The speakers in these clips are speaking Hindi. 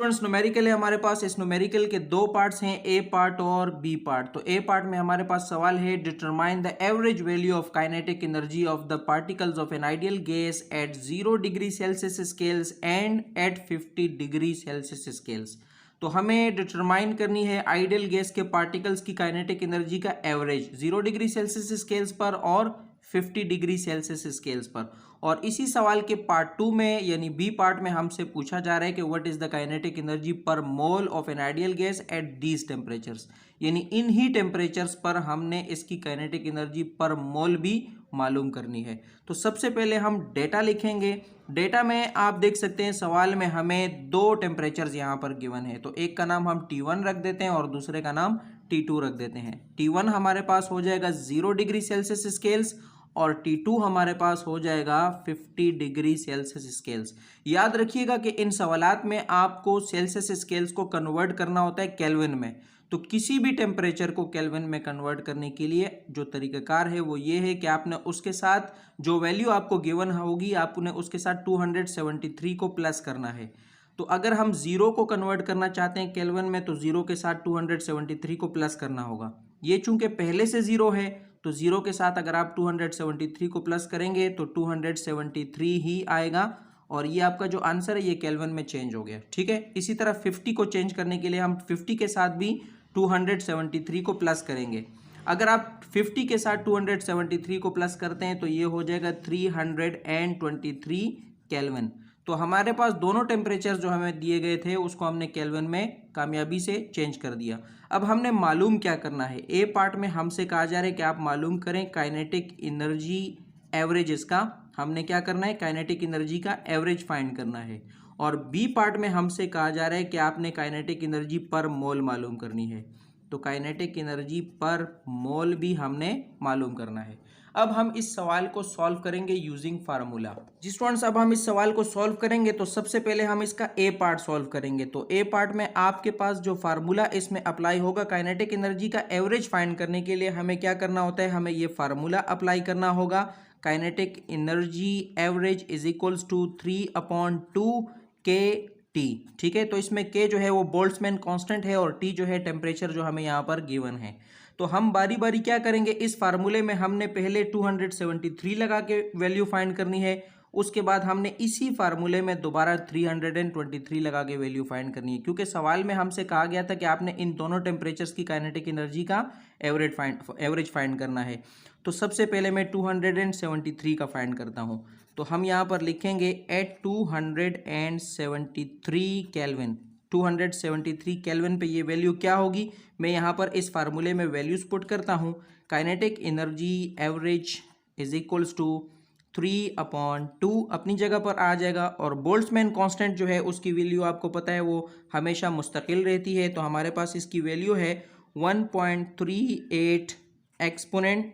स्टूडेंट्स न्यूमेरिकल है हमारे पास। इस न्यूमेरिकल के दो पार्ट्स हैं, ए पार्ट और बी पार्ट। तो ए पार्ट में हमारे पास सवाल है, determine the average value of kinetic energy of the particles of an ideal gas at 0 degree Celsius scales and at 50 degree Celsius scales. तो हमें डिटरमाइन करनी है आइडियल गैस के पार्टिकल्स की काइनेटिक एनर्जी का एवरेज 0 डिग्री सेल्सियस स्केल्स पर और 50 डिग्री सेल्सियस स्केल्स पर। और इसी सवाल के पार्ट 2 में यानी बी पार्ट में हमसे पूछा जा रहा है कि what is the kinetic energy per mole of an ideal gas at these temperatures, यानी इन ही टेम्परेचर्स पर हमने इसकी काइनेटिक एनर्जी पर मोल भी मालूम करनी है। तो सबसे पहले हम डेटा लिखेंगे। डेटा में आप देख सकते हैं सवाल में हमें दो टेम्परेचर्स यहाँ पर गिवन है, तो एक का नाम हम T1 रख देते हैं और दूसरे का नाम T2 रख देते हैं। T1 हमारे पास हो जाएगा 0 डिग्री सेल्सियस स्केल्स और T2 हमारे पास हो जाएगा 50 डिग्री सेल्सियस स्केल्स। याद रखिएगा कि इन सवालात में आपको सेल्सियस स्केल्स को कन्वर्ट करना होता है केल्विन में। तो किसी भी टेम्परेचर को केल्विन में कन्वर्ट करने के लिए जो तरीकाकार है वो ये है कि आपने उसके साथ जो वैल्यू आपको गिवन होगी आपने उसके साथ 273 को प्लस करना है। तो अगर हम जीरो को कन्वर्ट करना चाहते हैं केल्विन में तो जीरो के साथ 273 को प्लस करना होगा। ये चूंकि पहले से जीरो है तो जीरो के साथ अगर आप 273 को प्लस करेंगे तो 273 ही आएगा और ये आपका जो आंसर है ये केल्विन में चेंज हो गया। ठीक है, इसी तरह 50 को चेंज करने के लिए हम 50 के साथ भी 273 को प्लस करेंगे। अगर आप 50 के साथ 273 को प्लस करते हैं तो ये हो जाएगा 323 केल्विन। तो हमारे पास दोनों टेम्परेचर जो हमें दिए गए थे उसको हमने केल्विन में कामयाबी से चेंज कर दिया। अब हमने मालूम क्या करना है, ए पार्ट में हमसे कहा जा रहा है कि आप मालूम करें काइनेटिक एनर्जी एवरेज। इसका हमने क्या करना है, काइनेटिक एनर्जी का एवरेज फाइंड करना है। और बी पार्ट में हमसे कहा जा रहा है कि आपने काइनेटिक एनर्जी पर मोल मालूम करनी है। तो काइनेटिक एनर्जी पर मोल भी हमने मालूम करना है। अब हम इस सवाल को सॉल्व करेंगे यूजिंग फार्मूला। जी स्टूडेंट्स, अब हम इस सवाल को सॉल्व करेंगे तो सबसे पहले हम इसका ए पार्ट सॉल्व करेंगे। तो ए पार्ट में आपके पास जो फार्मूला इसमें अप्लाई होगा काइनेटिक एनर्जी का एवरेज फाइंड करने के लिए हमें क्या करना होता है, हमें ये फार्मूला अप्लाई करना होगा। Kinetic energy average is equals to 3/2 KT। ठीक है, तो इसमें K जो है वो बोल्ट्जमैन कांस्टेंट है और T जो है टेम्परेचर जो हमें यहाँ पर गिवन है। तो हम बारी बारी क्या करेंगे, इस फार्मूले में हमने पहले 273 लगा के वैल्यू फाइंड करनी है, उसके बाद हमने इसी फार्मूले में दोबारा 323 लगा के वैल्यू फाइंड करनी है, क्योंकि सवाल में हमसे कहा गया था कि आपने इन दोनों टेम्परेचर्स की काइनेटिक एनर्जी का एवरेज फाइंड करना है। तो सबसे पहले मैं 273 का फाइंड करता हूँ। तो हम यहाँ पर लिखेंगे एट 273 केल्विन। 273 केल्विन पे ये वैल्यू क्या होगी, मैं यहाँ पर इस फार्मूले में वैल्यूज पुट करता हूँ। Kinetic energy average is equals to 3/2 अपनी जगह पर आ जाएगा। और बोल्ट्जमैन कांस्टेंट जो है उसकी वैल्यू आपको पता है वो हमेशा मुस्तकिल रहती है, तो हमारे पास इसकी वैल्यू है 1.38 एक्सपोनेंट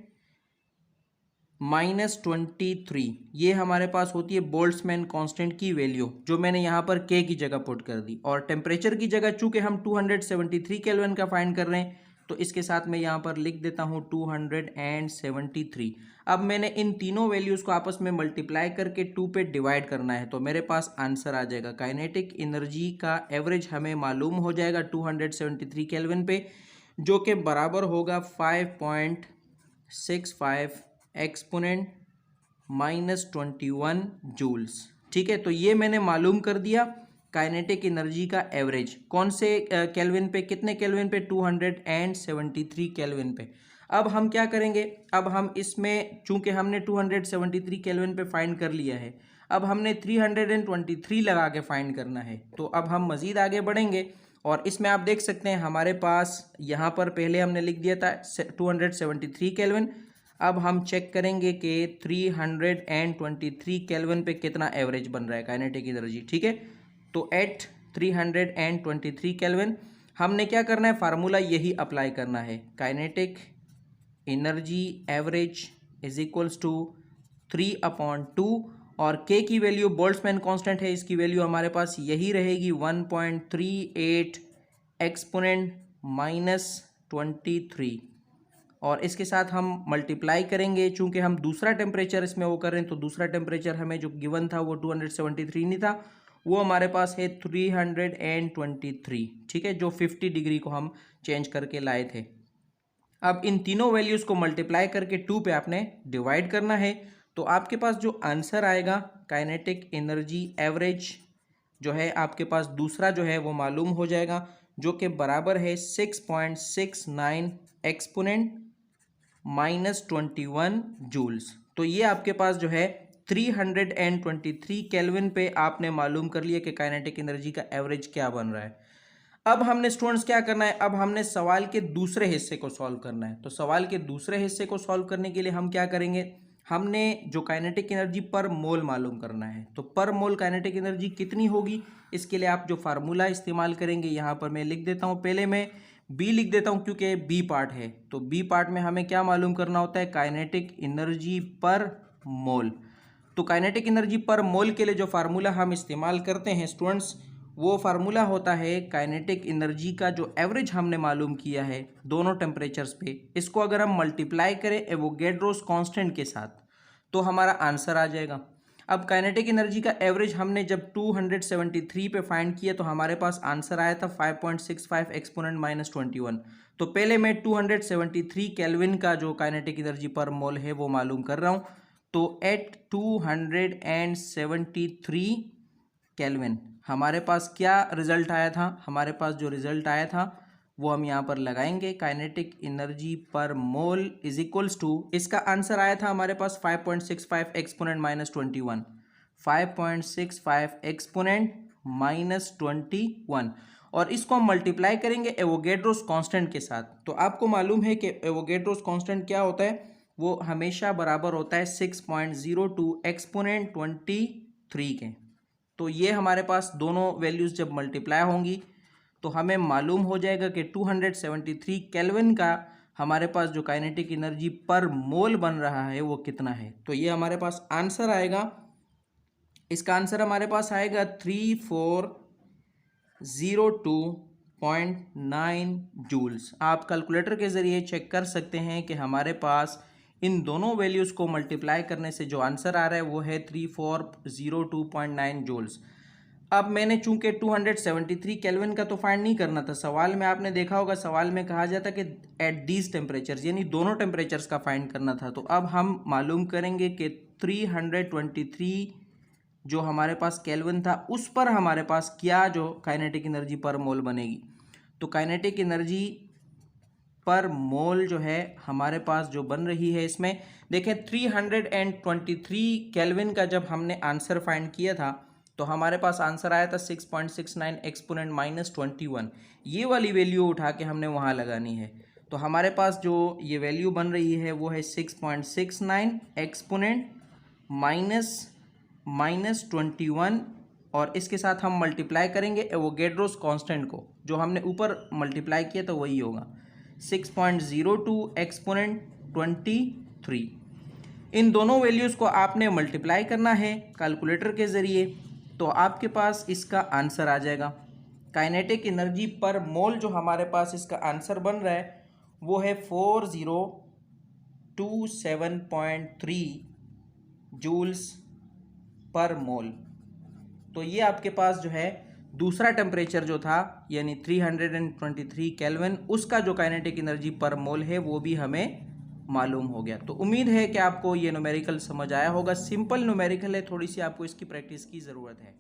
-23। ये हमारे पास होती है बोल्ट्जमैन कांस्टेंट की वैल्यू, जो मैंने यहाँ पर K की जगह पुट कर दी। और टेम्परेचर की जगह चूंकि हम 273 केल्विन का फाइंड कर रहे हैं तो इसके साथ मैं यहाँ पर लिख देता हूँ 273। अब मैंने इन तीनों वैल्यूज़ को आपस में मल्टीप्लाई करके 2 पे डिवाइड करना है, तो मेरे पास आंसर आ जाएगा। काइनेटिक एनर्जी का एवरेज हमें मालूम हो जाएगा 273 केल्विन पे, जो कि बराबर होगा 5.65 एक्सपोनेंट -21 जूल्स। ठीक है, तो ये मैंने मालूम कर दिया काइनेटिक एनर्जी का एवरेज। कौन से केल्विन पे, कितने केल्विन पे, 273 केल्विन पे। अब हम क्या करेंगे, अब हम इसमें चूंकि हमने 273 केल्विन पे फाइंड कर लिया है, अब हमने 323 लगा के फाइंड करना है। तो अब हम मज़ीद आगे बढ़ेंगे और इसमें आप देख सकते हैं हमारे पास यहाँ पर पहले हमने लिख दिया था 273 केल्विन। अब हम चेक करेंगे कि 323 केल्विन पे कितना एवरेज बन रहा है काइनेटिक एनर्जी। ठीक है, तो एट 323 केल्विन हमने क्या करना है, फार्मूला यही अप्लाई करना है। Kinetic energy average is equals to 3/2 और K की वैल्यू बोल्ट्जमैन कांस्टेंट है, इसकी वैल्यू हमारे पास यही रहेगी 1.38 एक्सपोनेंट -23। और इसके साथ हम मल्टीप्लाई करेंगे, चूंकि हम दूसरा टेम्परेचर इसमें वो कर रहे हैं तो दूसरा टेम्परेचर हमें जो गिवन था वो 273 नहीं था, वो हमारे पास है 323, ठीक है, जो 50 डिग्री को हम चेंज करके लाए थे। अब इन तीनों वैल्यूज़ को मल्टीप्लाई करके 2 पे आपने डिवाइड करना है, तो आपके पास जो आंसर आएगा काइनेटिक एनर्जी एवरेज जो है आपके पास दूसरा जो है वो मालूम हो जाएगा, जो कि बराबर है 6.69 एक्सपोनेंट -21 जूल्स। तो ये आपके पास जो है 323 केल्विन पे आपने मालूम कर लिया कि काइनेटिक एनर्जी का एवरेज क्या बन रहा है। अब हमने स्टूडेंट्स क्या करना है, अब हमने सवाल के दूसरे हिस्से को सॉल्व करना है। तो सवाल के दूसरे हिस्से को सॉल्व करने के लिए हम क्या करेंगे, हमने जो काइनेटिक एनर्जी पर मोल मालूम करना है। तो पर मोल काइनेटिक एनर्जी कितनी होगी, इसके लिए आप जो फार्मूला इस्तेमाल करेंगे यहाँ पर मैं लिख देता हूँ। पहले मैं बी लिख देता हूँ क्योंकि बी पार्ट है। तो बी पार्ट में हमें क्या मालूम करना होता है, काइनेटिक एनर्जी पर मोल। तो काइनेटिक एनर्जी पर मोल के लिए जो फार्मूला हम इस्तेमाल करते हैं स्टूडेंट्स, वो फार्मूला होता है काइनेटिक एनर्जी का जो एवरेज हमने मालूम किया है दोनों टेम्परेचर्स पे, इसको अगर हम मल्टीप्लाई करें एवोगैड्रोस कांस्टेंट के साथ तो हमारा आंसर आ जाएगा। अब काइनेटिक एनर्जी का एवरेज हमने जब 273 पे फाइंड किया तो हमारे पास आंसर आया था 5.65 एक्सपोनेंट -21। तो पहले मैं 273 केल्विन का जो काइनेटिक एनर्जी पर मोल है वो मालूम कर रहा हूँ। तो एट 273 केल्विन हमारे पास क्या रिजल्ट आया था, हमारे पास जो रिजल्ट आया था वो हम यहाँ पर लगाएंगे, kinetic energy per mole is equals to, इसका आंसर आया था हमारे पास 5.65 एक्सपोनेंट -21, 5.65 एक्सपोनेंट -21, और इसको हम मल्टीप्लाई करेंगे एवोगैड्रोस कांस्टेंट के साथ। तो आपको मालूम है कि एवोगैड्रोस कांस्टेंट क्या होता है, वो हमेशा बराबर होता है 6.02 एक्सपोनेंट 23 के। तो ये हमारे पास दोनों वैल्यूज़ जब मल्टीप्लाई होंगी तो हमें मालूम हो जाएगा कि 273 केल्विन का हमारे पास जो काइनेटिक एनर्जी पर मोल बन रहा है वो कितना है। तो ये हमारे पास आंसर आएगा, इसका आंसर हमारे पास आएगा 3402.9 जूल्स। आप कैलकुलेटर के ज़रिए चेक कर सकते हैं कि हमारे पास इन दोनों वैल्यूज़ को मल्टीप्लाई करने से जो आंसर आ रहा है वो है 3402.9 जूल्स। अब मैंने चूंकि 273 केल्विन का तो फाइंड नहीं करना था, सवाल में आपने देखा होगा सवाल में कहा जाता कि एट दीज टेम्परेचर्स, यानी दोनों टेम्परेचर्स का फाइंड करना था। तो अब हम मालूम करेंगे कि 323 जो हमारे पास केल्विन था उस पर हमारे पास क्या जो काइनेटिक एनर्जी पर मोल बनेगी। तो काइनेटिक एनर्जी पर मोल जो है हमारे पास जो बन रही है, इसमें देखें 323 केल्विन का जब हमने आंसर फाइंड किया था तो हमारे पास आंसर आया था 6.69 एक्सपोनेंट -21। ये वाली वैल्यू उठा के हमने वहाँ लगानी है। तो हमारे पास जो ये वैल्यू बन रही है वो है 6.69 एक्सपोनेंट -21, और इसके साथ हम मल्टीप्लाई करेंगे एवोगैड्रोस कांस्टेंट को, जो हमने ऊपर मल्टीप्लाई किया तो वही होगा 6.02 एक्सपोनेंट 23। इन दोनों वैल्यूज़ को आपने मल्टीप्लाई करना है कैलकुलेटर के ज़रिए, तो आपके पास इसका आंसर आ जाएगा। काइनेटिक एनर्जी पर मोल जो हमारे पास इसका आंसर बन रहा है वो है 4027.3 जूल्स पर मोल। तो ये आपके पास जो है दूसरा टेम्परेचर जो था यानी 323 केल्विन, उसका जो काइनेटिक एनर्जी पर मोल है वो भी हमें मालूम हो गया। तो उम्मीद है कि आपको ये न्यूमेरिकल समझ आया होगा। सिंपल न्यूमेरिकल है, थोड़ी सी आपको इसकी प्रैक्टिस की ज़रूरत है।